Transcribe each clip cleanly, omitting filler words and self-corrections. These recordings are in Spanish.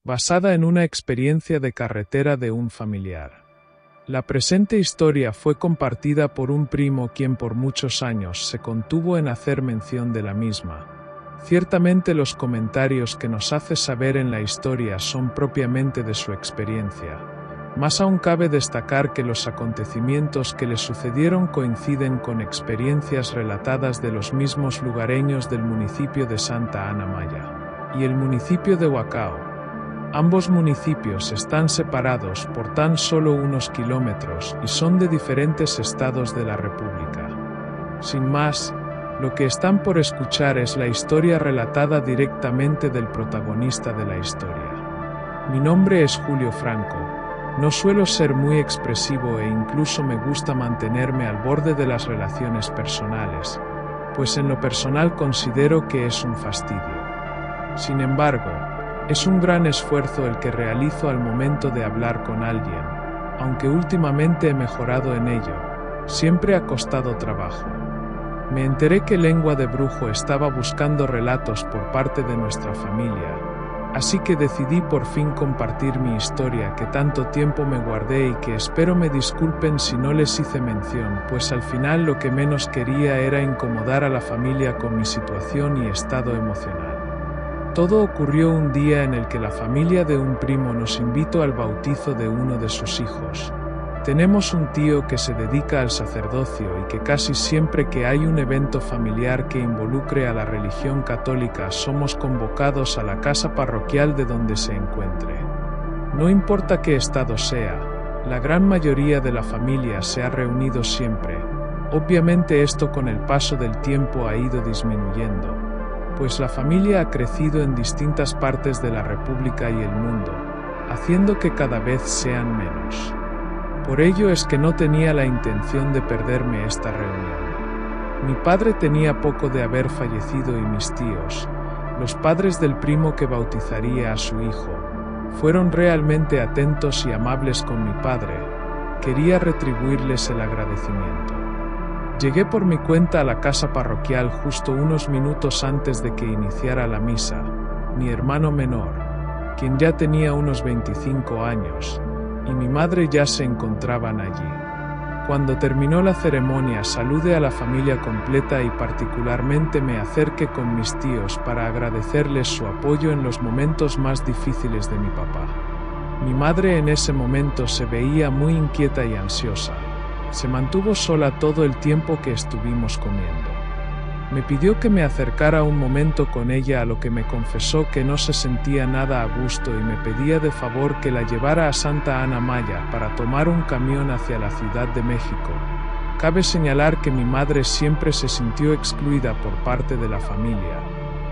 basada en una experiencia de carretera de un familiar. La presente historia fue compartida por un primo quien por muchos años se contuvo en hacer mención de la misma. Ciertamente los comentarios que nos hace saber en la historia son propiamente de su experiencia. Más aún cabe destacar que los acontecimientos que le sucedieron coinciden con experiencias relatadas de los mismos lugareños del municipio de Santa Ana Maya y el municipio de Huacao. Ambos municipios están separados por tan solo unos kilómetros y son de diferentes estados de la República. Sin más, lo que están por escuchar es la historia relatada directamente del protagonista de la historia. Mi nombre es Julio Franco. No suelo ser muy expresivo e incluso me gusta mantenerme al borde de las relaciones personales, pues en lo personal considero que es un fastidio. Sin embargo, es un gran esfuerzo el que realizo al momento de hablar con alguien, aunque últimamente he mejorado en ello, siempre ha costado trabajo. Me enteré que Lengua de Brujo estaba buscando relatos por parte de nuestra familia, así que decidí por fin compartir mi historia que tanto tiempo me guardé y que espero me disculpen si no les hice mención, pues al final lo que menos quería era incomodar a la familia con mi situación y estado emocional. Todo ocurrió un día en el que la familia de un primo nos invitó al bautizo de uno de sus hijos. Tenemos un tío que se dedica al sacerdocio y que casi siempre que hay un evento familiar que involucre a la religión católica somos convocados a la casa parroquial de donde se encuentre. No importa qué estado sea, la gran mayoría de la familia se ha reunido siempre. Obviamente esto con el paso del tiempo ha ido disminuyendo, pues la familia ha crecido en distintas partes de la República y el mundo, haciendo que cada vez sean menos. Por ello es que no tenía la intención de perderme esta reunión. Mi padre tenía poco de haber fallecido y mis tíos, los padres del primo que bautizaría a su hijo, fueron realmente atentos y amables con mi padre. Quería retribuirles el agradecimiento. Llegué por mi cuenta a la casa parroquial justo unos minutos antes de que iniciara la misa. Mi hermano menor, quien ya tenía unos 25 años, y mi madre ya se encontraban allí. Cuando terminó la ceremonia saludé a la familia completa y particularmente me acerqué con mis tíos para agradecerles su apoyo en los momentos más difíciles de mi papá. Mi madre en ese momento se veía muy inquieta y ansiosa. Se mantuvo sola todo el tiempo que estuvimos comiendo. Me pidió que me acercara un momento con ella, a lo que me confesó que no se sentía nada a gusto y me pedía de favor que la llevara a Santa Ana Maya para tomar un camión hacia la Ciudad de México. Cabe señalar que mi madre siempre se sintió excluida por parte de la familia.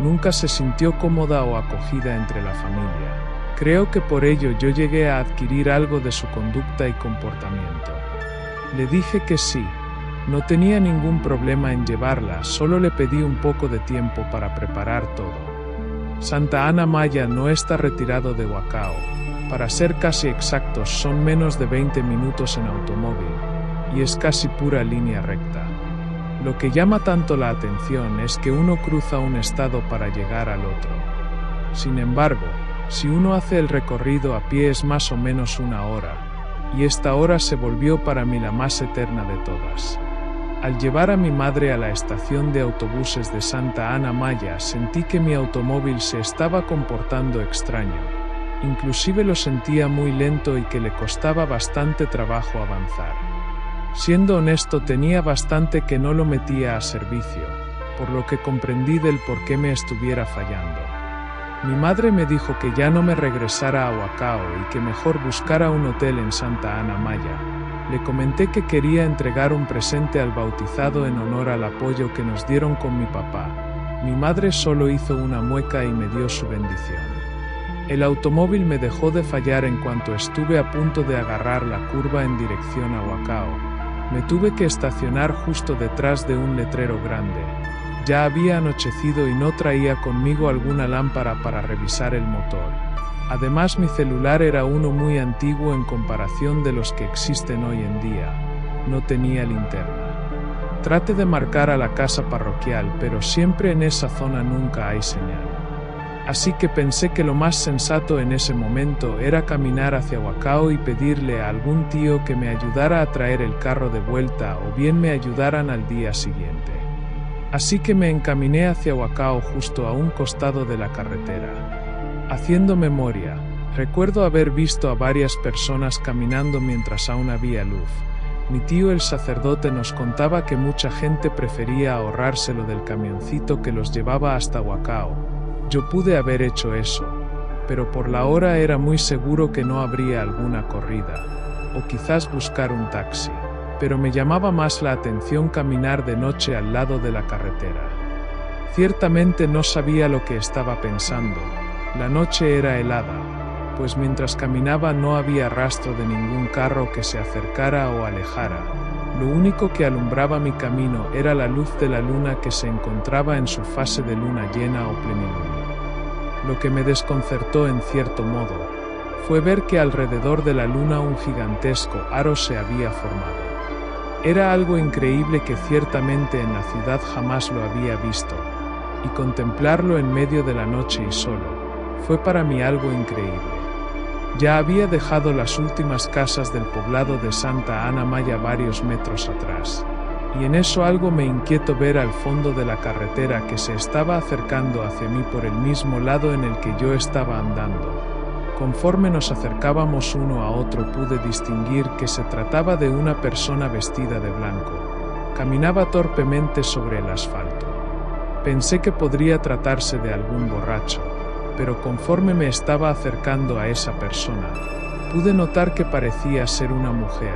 Nunca se sintió cómoda o acogida entre la familia. Creo que por ello yo llegué a adquirir algo de su conducta y comportamiento. Le dije que sí. No tenía ningún problema en llevarla, solo le pedí un poco de tiempo para preparar todo. Santa Ana Maya no está retirado de Huacao. Para ser casi exactos, son menos de 20 minutos en automóvil, y es casi pura línea recta. Lo que llama tanto la atención es que uno cruza un estado para llegar al otro. Sin embargo, si uno hace el recorrido a pie es más o menos una hora, y esta hora se volvió para mí la más eterna de todas. Al llevar a mi madre a la estación de autobuses de Santa Ana Maya, sentí que mi automóvil se estaba comportando extraño. Inclusive lo sentía muy lento y que le costaba bastante trabajo avanzar. Siendo honesto, tenía bastante que no lo metía a servicio, por lo que comprendí del por qué me estuviera fallando. Mi madre me dijo que ya no me regresara a Huacao y que mejor buscara un hotel en Santa Ana Maya. Le comenté que quería entregar un presente al bautizado en honor al apoyo que nos dieron con mi papá. Mi madre solo hizo una mueca y me dio su bendición. El automóvil me dejó de fallar en cuanto estuve a punto de agarrar la curva en dirección a Huacao. Me tuve que estacionar justo detrás de un letrero grande. Ya había anochecido y no traía conmigo alguna lámpara para revisar el motor. Además, mi celular era uno muy antiguo en comparación de los que existen hoy en día. No tenía linterna. Traté de marcar a la casa parroquial, pero siempre en esa zona nunca hay señal. Así que pensé que lo más sensato en ese momento era caminar hacia Wachau y pedirle a algún tío que me ayudara a traer el carro de vuelta o bien me ayudaran al día siguiente. Así que me encaminé hacia Wachau justo a un costado de la carretera. Haciendo memoria, recuerdo haber visto a varias personas caminando mientras aún había luz. Mi tío el sacerdote nos contaba que mucha gente prefería ahorrárselo del camioncito que los llevaba hasta Wachau. Yo pude haber hecho eso, pero por la hora era muy seguro que no habría alguna corrida, o quizás buscar un taxi, pero me llamaba más la atención caminar de noche al lado de la carretera. Ciertamente no sabía lo que estaba pensando, la noche era helada, pues mientras caminaba no había rastro de ningún carro que se acercara o alejara. Lo único que alumbraba mi camino era la luz de la luna que se encontraba en su fase de luna llena o plenilunio. Lo que me desconcertó en cierto modo fue ver que alrededor de la luna un gigantesco aro se había formado. Era algo increíble que ciertamente en la ciudad jamás lo había visto, y contemplarlo en medio de la noche y solo fue para mí algo increíble. Ya había dejado las últimas casas del poblado de Santa Ana Maya varios metros atrás, y en eso algo me inquietó ver al fondo de la carretera que se estaba acercando hacia mí por el mismo lado en el que yo estaba andando. Conforme nos acercábamos uno a otro pude distinguir que se trataba de una persona vestida de blanco. Caminaba torpemente sobre el asfalto. Pensé que podría tratarse de algún borracho, pero conforme me estaba acercando a esa persona, pude notar que parecía ser una mujer.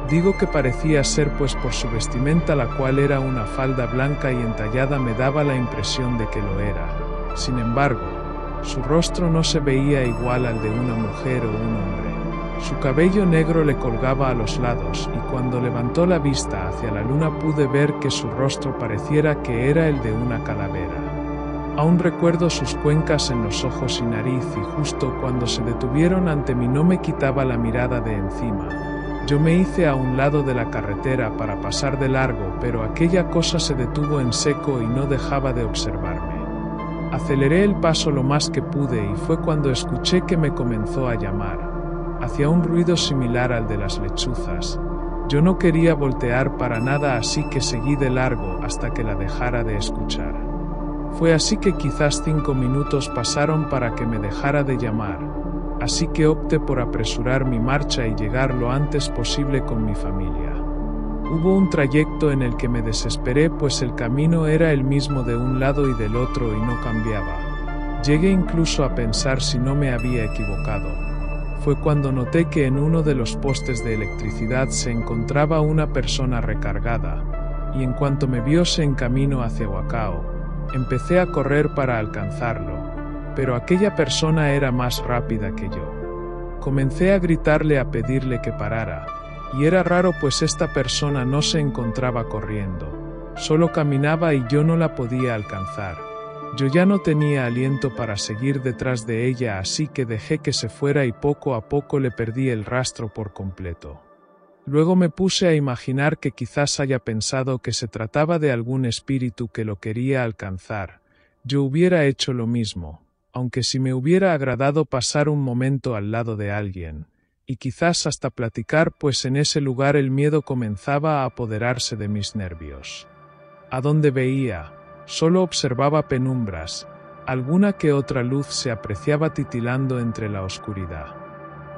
Digo que parecía ser pues por su vestimenta, la cual era una falda blanca y entallada, me daba la impresión de que lo era. Sin embargo, su rostro no se veía igual al de una mujer o un hombre. Su cabello negro le colgaba a los lados y cuando levantó la vista hacia la luna pude ver que su rostro pareciera que era el de una calavera. Aún recuerdo sus cuencas en los ojos y nariz, y justo cuando se detuvieron ante mí no me quitaba la mirada de encima. Yo me hice a un lado de la carretera para pasar de largo, pero aquella cosa se detuvo en seco y no dejaba de observarme. Aceleré el paso lo más que pude y fue cuando escuché que me comenzó a llamar. Hacía un ruido similar al de las lechuzas. Yo no quería voltear para nada, así que seguí de largo hasta que la dejara de escuchar. Fue así que quizás 5 minutos pasaron para que me dejara de llamar, así que opté por apresurar mi marcha y llegar lo antes posible con mi familia. Hubo un trayecto en el que me desesperé, pues el camino era el mismo de un lado y del otro y no cambiaba. Llegué incluso a pensar si no me había equivocado. Fue cuando noté que en uno de los postes de electricidad se encontraba una persona recargada, y en cuanto me vio se encaminó hacia Wachau. Empecé a correr para alcanzarlo, pero aquella persona era más rápida que yo. Comencé a gritarle, a pedirle que parara, y era raro pues esta persona no se encontraba corriendo, solo caminaba y yo no la podía alcanzar. Yo ya no tenía aliento para seguir detrás de ella, así que dejé que se fuera y poco a poco le perdí el rastro por completo. Luego me puse a imaginar que quizás haya pensado que se trataba de algún espíritu que lo quería alcanzar. Yo hubiera hecho lo mismo, aunque si me hubiera agradado pasar un momento al lado de alguien, y quizás hasta platicar, pues en ese lugar el miedo comenzaba a apoderarse de mis nervios. A donde veía, solo observaba penumbras, alguna que otra luz se apreciaba titilando entre la oscuridad.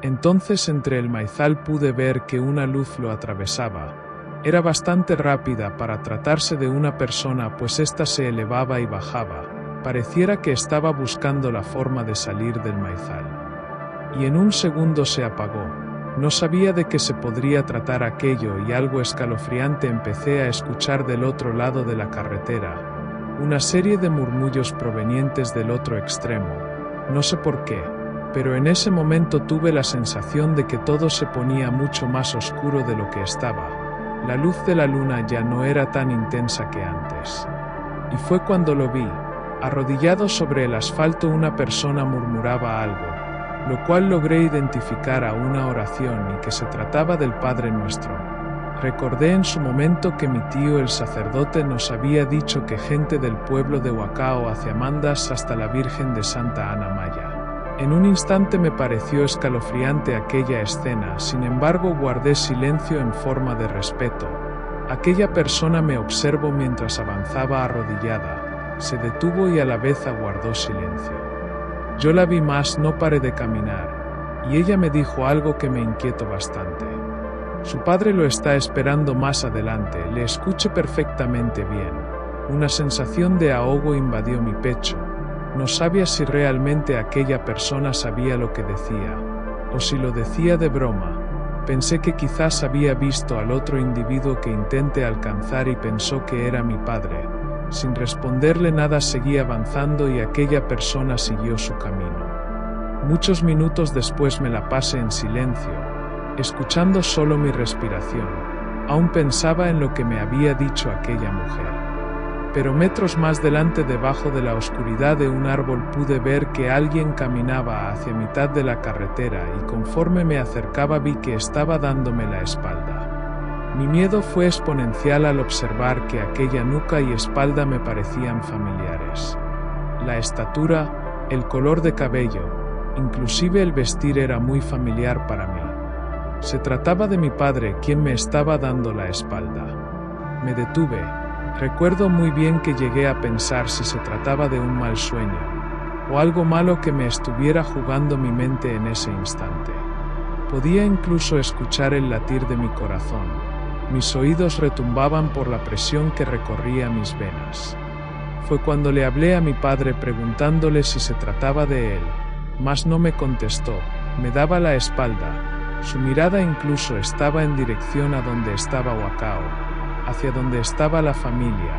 Entonces entre el maizal pude ver que una luz lo atravesaba. Era bastante rápida para tratarse de una persona, pues ésta se elevaba y bajaba. Pareciera que estaba buscando la forma de salir del maizal. Y en un segundo se apagó. No sabía de qué se podría tratar aquello y algo escalofriante empecé a escuchar del otro lado de la carretera. Una serie de murmullos provenientes del otro extremo. No sé por qué, pero en ese momento tuve la sensación de que todo se ponía mucho más oscuro de lo que estaba. La luz de la luna ya no era tan intensa que antes. Y fue cuando lo vi. Arrodillado sobre el asfalto una persona murmuraba algo, lo cual logré identificar a una oración y que se trataba del Padre Nuestro. Recordé en su momento que mi tío el sacerdote nos había dicho que gente del pueblo de Huacao hacia Mandas hasta la Virgen de Santa Ana Maya. En un instante me pareció escalofriante aquella escena, sin embargo guardé silencio en forma de respeto. Aquella persona me observó mientras avanzaba arrodillada, se detuvo y a la vez aguardó silencio. Yo la vi más, no paré de caminar, y ella me dijo algo que me inquietó bastante. Su padre lo está esperando más adelante, le escuché perfectamente bien. Una sensación de ahogo invadió mi pecho. No sabía si realmente aquella persona sabía lo que decía, o si lo decía de broma. Pensé que quizás había visto al otro individuo que intenté alcanzar y pensó que era mi padre. Sin responderle nada seguí avanzando y aquella persona siguió su camino. Muchos minutos después me la pasé en silencio, escuchando solo mi respiración. Aún pensaba en lo que me había dicho aquella mujer. Pero metros más delante, debajo de la oscuridad de un árbol, pude ver que alguien caminaba hacia mitad de la carretera y conforme me acercaba vi que estaba dándome la espalda. Mi miedo fue exponencial al observar que aquella nuca y espalda me parecían familiares. La estatura, el color de cabello, inclusive el vestir era muy familiar para mí. Se trataba de mi padre, quien me estaba dando la espalda. Me detuve. Recuerdo muy bien que llegué a pensar si se trataba de un mal sueño, o algo malo que me estuviera jugando mi mente en ese instante. Podía incluso escuchar el latir de mi corazón. Mis oídos retumbaban por la presión que recorría mis venas. Fue cuando le hablé a mi padre preguntándole si se trataba de él, mas no me contestó, me daba la espalda. Su mirada incluso estaba en dirección a donde estaba Huacao, hacia donde estaba la familia,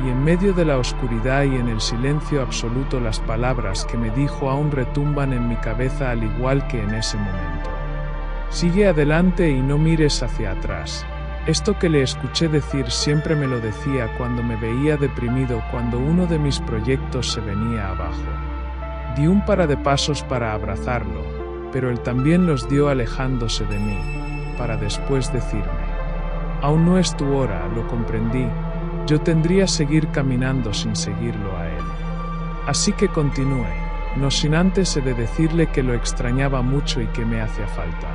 y en medio de la oscuridad y en el silencio absoluto las palabras que me dijo aún retumban en mi cabeza al igual que en ese momento. Sigue adelante y no mires hacia atrás. Esto que le escuché decir siempre me lo decía cuando me veía deprimido, cuando uno de mis proyectos se venía abajo. Di un par de pasos para abrazarlo, pero él también los dio alejándose de mí, para después decirme: aún no es tu hora, lo comprendí. Yo tendría que seguir caminando sin seguirlo a él. Así que continué, no sin antes he de decirle que lo extrañaba mucho y que me hacía falta.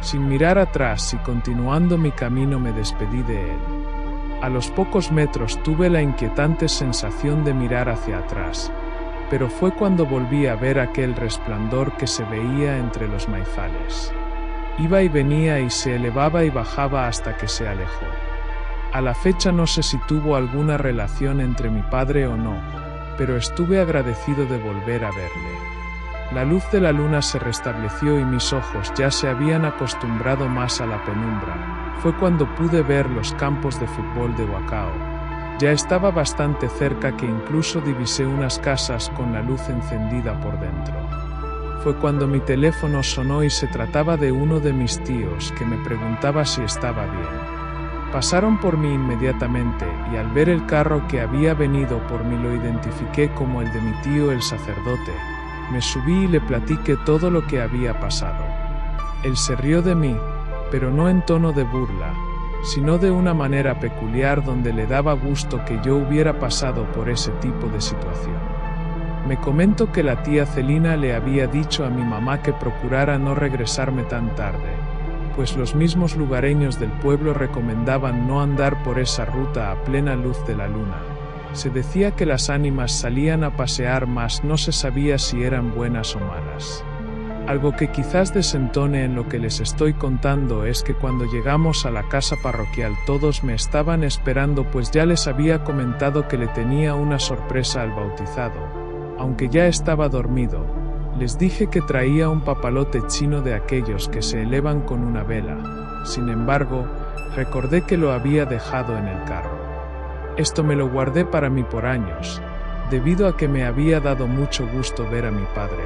Sin mirar atrás y continuando mi camino me despedí de él. A los pocos metros tuve la inquietante sensación de mirar hacia atrás, pero fue cuando volví a ver aquel resplandor que se veía entre los maizales. Iba y venía y se elevaba y bajaba hasta que se alejó. A la fecha no sé si tuvo alguna relación entre mi padre o no, pero estuve agradecido de volver a verle. La luz de la luna se restableció y mis ojos ya se habían acostumbrado más a la penumbra. Fue cuando pude ver los campos de fútbol de Huacao. Ya estaba bastante cerca que incluso divisé unas casas con la luz encendida por dentro. Fue cuando mi teléfono sonó y se trataba de uno de mis tíos que me preguntaba si estaba bien. Pasaron por mí inmediatamente y al ver el carro que había venido por mí lo identifiqué como el de mi tío el sacerdote. Me subí y le platiqué todo lo que había pasado. Él se rió de mí, pero no en tono de burla, sino de una manera peculiar donde le daba gusto que yo hubiera pasado por ese tipo de situación. Me comentó que la tía Celina le había dicho a mi mamá que procurara no regresarme tan tarde, pues los mismos lugareños del pueblo recomendaban no andar por esa ruta a plena luz de la luna. Se decía que las ánimas salían a pasear, mas no se sabía si eran buenas o malas. Algo que quizás desentone en lo que les estoy contando es que cuando llegamos a la casa parroquial todos me estaban esperando, pues ya les había comentado que le tenía una sorpresa al bautizado. Aunque ya estaba dormido, les dije que traía un papalote chino de aquellos que se elevan con una vela. Sin embargo, recordé que lo había dejado en el carro. Esto me lo guardé para mí por años, debido a que me había dado mucho gusto ver a mi padre.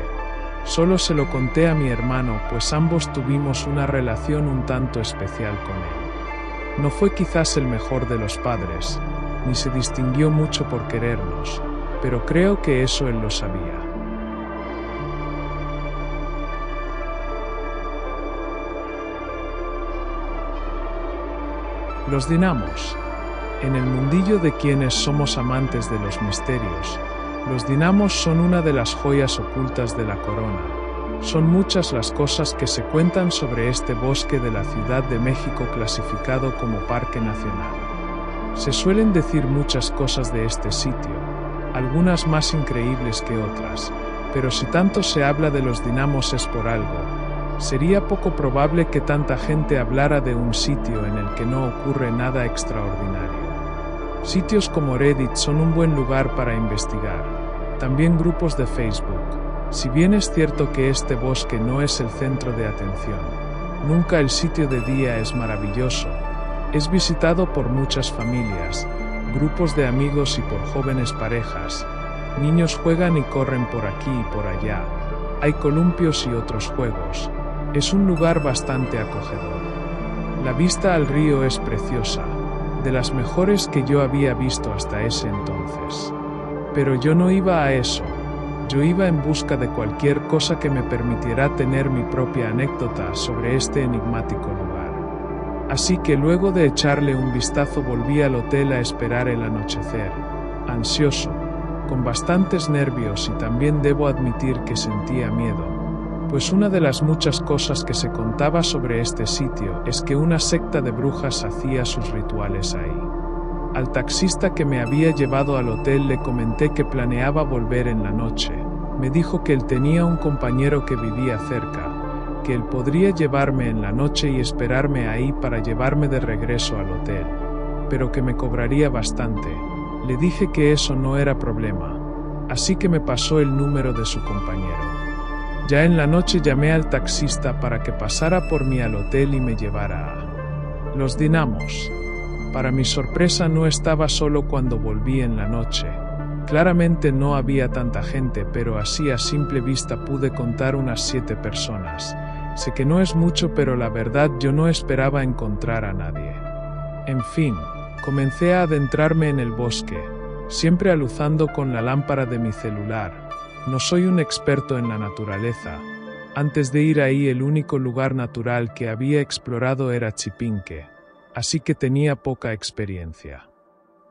Solo se lo conté a mi hermano, pues ambos tuvimos una relación un tanto especial con él. No fue quizás el mejor de los padres, ni se distinguió mucho por querernos, pero creo que eso él lo sabía. Los dinamos. En el mundillo de quienes somos amantes de los misterios, los dinamos son una de las joyas ocultas de la corona. Son muchas las cosas que se cuentan sobre este bosque de la Ciudad de México clasificado como Parque Nacional. Se suelen decir muchas cosas de este sitio, algunas más increíbles que otras, pero si tanto se habla de los dinamos es por algo. Sería poco probable que tanta gente hablara de un sitio en el que no ocurre nada extraordinario. Sitios como Reddit son un buen lugar para investigar. También grupos de Facebook. Si bien es cierto que este bosque no es el centro de atención, nunca el sitio de día es maravilloso. Es visitado por muchas familias, grupos de amigos y por jóvenes parejas. Niños juegan y corren por aquí y por allá. Hay columpios y otros juegos. Es un lugar bastante acogedor. La vista al río es preciosa, de las mejores que yo había visto hasta ese entonces. Pero yo no iba a eso. Yo iba en busca de cualquier cosa que me permitiera tener mi propia anécdota sobre este enigmático lugar. Así que luego de echarle un vistazo volví al hotel a esperar el anochecer, ansioso, con bastantes nervios y también debo admitir que sentía miedo, pues una de las muchas cosas que se contaba sobre este sitio es que una secta de brujas hacía sus rituales ahí. Al taxista que me había llevado al hotel le comenté que planeaba volver en la noche. Me dijo que él tenía un compañero que vivía cerca, que él podría llevarme en la noche y esperarme ahí para llevarme de regreso al hotel, pero que me cobraría bastante. Le dije que eso no era problema, así que me pasó el número de su compañero. Ya en la noche llamé al taxista para que pasara por mí al hotel y me llevara a Los Dinamos. Para mi sorpresa no estaba solo cuando volví en la noche. Claramente no había tanta gente, pero así a simple vista pude contar unas 7 personas. Sé que no es mucho, pero la verdad yo no esperaba encontrar a nadie. En fin, comencé a adentrarme en el bosque, siempre aluzando con la lámpara de mi celular. No soy un experto en la naturaleza. Antes de ir ahí el único lugar natural que había explorado era Chipinque, así que tenía poca experiencia.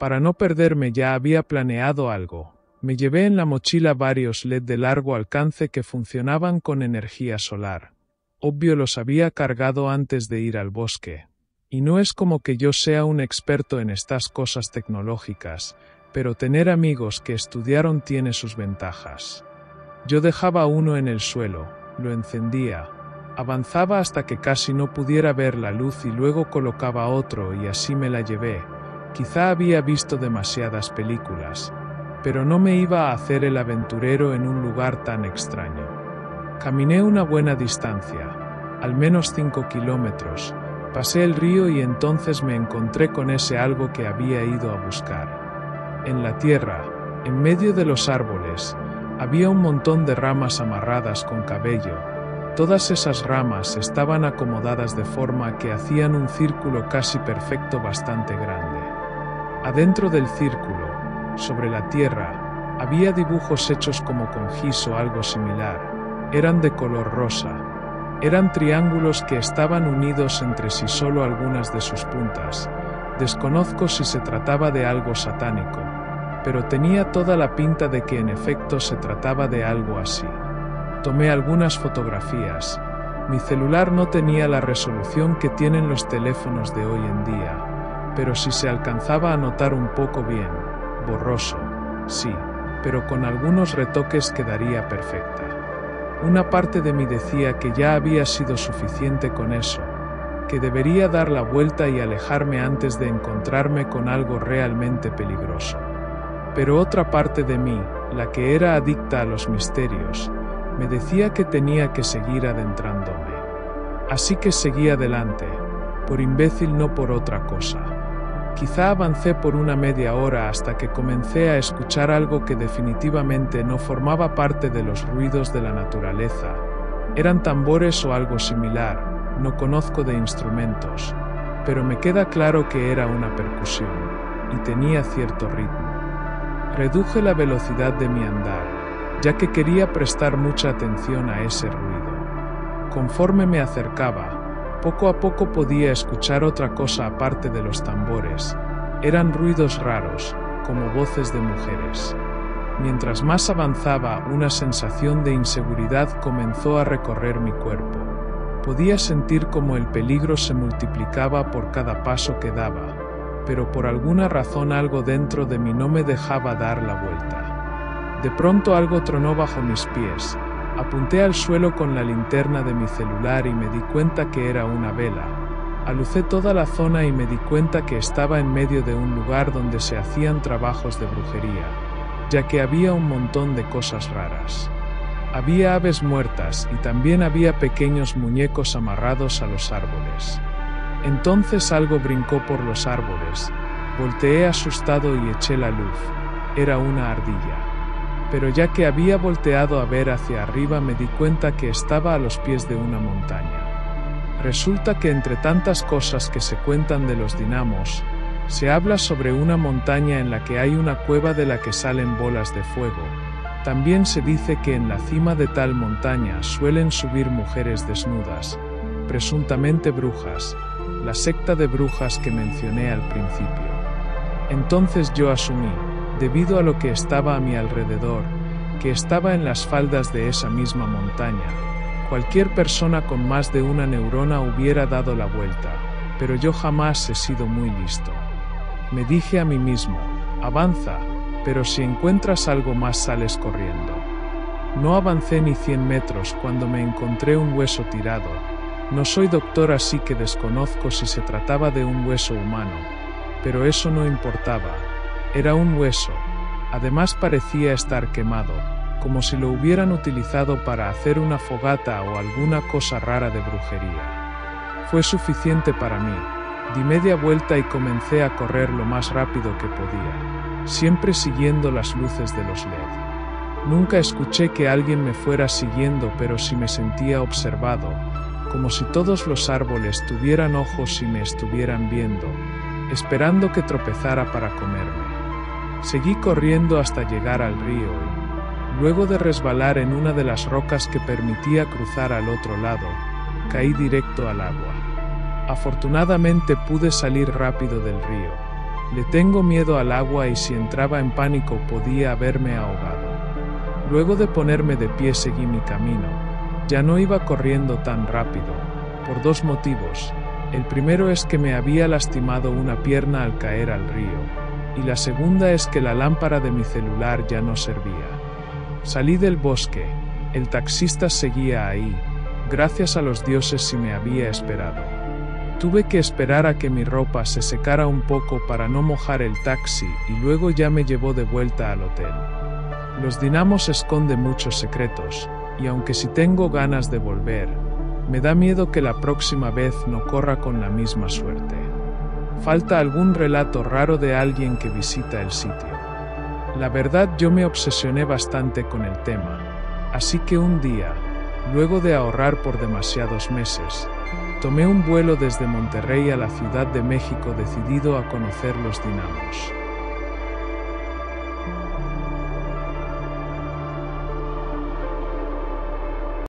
Para no perderme ya había planeado algo. Me llevé en la mochila varios LED de largo alcance que funcionaban con energía solar. Obvio los había cargado antes de ir al bosque. Y no es como que yo sea un experto en estas cosas tecnológicas, pero tener amigos que estudiaron tiene sus ventajas. Yo dejaba uno en el suelo, lo encendía, avanzaba hasta que casi no pudiera ver la luz y luego colocaba otro y así me la llevé. Quizá había visto demasiadas películas, pero no me iba a hacer el aventurero en un lugar tan extraño. Caminé una buena distancia, al menos 5 kilómetros, pasé el río y entonces me encontré con ese algo que había ido a buscar. En la tierra, en medio de los árboles, había un montón de ramas amarradas con cabello. Todas esas ramas estaban acomodadas de forma que hacían un círculo casi perfecto bastante grande. Adentro del círculo, sobre la tierra, había dibujos hechos como con gis o algo similar. Eran de color rosa. Eran triángulos que estaban unidos entre sí solo algunas de sus puntas. Desconozco si se trataba de algo satánico, pero tenía toda la pinta de que en efecto se trataba de algo así. Tomé algunas fotografías. Mi celular no tenía la resolución que tienen los teléfonos de hoy en día, pero si se alcanzaba a notar un poco bien, borroso, sí, pero con algunos retoques quedaría perfecta. Una parte de mí decía que ya había sido suficiente con eso, que debería dar la vuelta y alejarme antes de encontrarme con algo realmente peligroso. Pero otra parte de mí, la que era adicta a los misterios, me decía que tenía que seguir adentrándome. Así que seguí adelante, por imbécil no por otra cosa. Quizá avancé por una media hora hasta que comencé a escuchar algo que definitivamente no formaba parte de los ruidos de la naturaleza. Eran tambores o algo similar, no conozco de instrumentos, pero me queda claro que era una percusión, y tenía cierto ritmo. Reduje la velocidad de mi andar, ya que quería prestar mucha atención a ese ruido. Conforme me acercaba, Poco a poco podía escuchar otra cosa aparte de los tambores. Eran ruidos raros, como voces de mujeres. Mientras más avanzaba, una sensación de inseguridad comenzó a recorrer mi cuerpo. Podía sentir como el peligro se multiplicaba por cada paso que daba, pero por alguna razón algo dentro de mí no me dejaba dar la vuelta. De pronto algo tronó bajo mis pies. Apunté al suelo con la linterna de mi celular y me di cuenta que era una vela. Alucé toda la zona y me di cuenta que estaba en medio de un lugar donde se hacían trabajos de brujería, ya que había un montón de cosas raras. Había aves muertas y también había pequeños muñecos amarrados a los árboles. Entonces algo brincó por los árboles. Volteé asustado y eché la luz. Era una ardilla. Pero ya que había volteado a ver hacia arriba me di cuenta que estaba a los pies de una montaña. Resulta que entre tantas cosas que se cuentan de los dinamos, se habla sobre una montaña en la que hay una cueva de la que salen bolas de fuego. También se dice que en la cima de tal montaña suelen subir mujeres desnudas, presuntamente brujas, la secta de brujas que mencioné al principio. Entonces yo asumí, debido a lo que estaba a mi alrededor, que estaba en las faldas de esa misma montaña. Cualquier persona con más de una neurona hubiera dado la vuelta, pero yo jamás he sido muy listo. Me dije a mí mismo, avanza, pero si encuentras algo más sales corriendo. No avancé ni 100 metros cuando me encontré un hueso tirado. No soy doctor, así que desconozco si se trataba de un hueso humano, pero eso no importaba. Era un hueso. Además parecía estar quemado, como si lo hubieran utilizado para hacer una fogata o alguna cosa rara de brujería. Fue suficiente para mí. Di media vuelta y comencé a correr lo más rápido que podía, siempre siguiendo las luces de los LED. Nunca escuché que alguien me fuera siguiendo, pero sí me sentía observado, como si todos los árboles tuvieran ojos y me estuvieran viendo, esperando que tropezara para comerme. Seguí corriendo hasta llegar al río y, luego de resbalar en una de las rocas que permitía cruzar al otro lado, caí directo al agua. Afortunadamente pude salir rápido del río. Le tengo miedo al agua y si entraba en pánico podía haberme ahogado. Luego de ponerme de pie seguí mi camino. Ya no iba corriendo tan rápido, por dos motivos. El primero es que me había lastimado una pierna al caer al río, y la segunda es que la lámpara de mi celular ya no servía. Salí del bosque. El taxista seguía ahí. Gracias a los dioses si me había esperado. Tuve que esperar a que mi ropa se secara un poco para no mojar el taxi y luego ya me llevó de vuelta al hotel. Los dinamos esconden muchos secretos, y aunque si tengo ganas de volver, me da miedo que la próxima vez no corra con la misma suerte. Falta algún relato raro de alguien que visita el sitio. La verdad, yo me obsesioné bastante con el tema, así que un día, luego de ahorrar por demasiados meses, tomé un vuelo desde Monterrey a la Ciudad de México decidido a conocer los dinamos.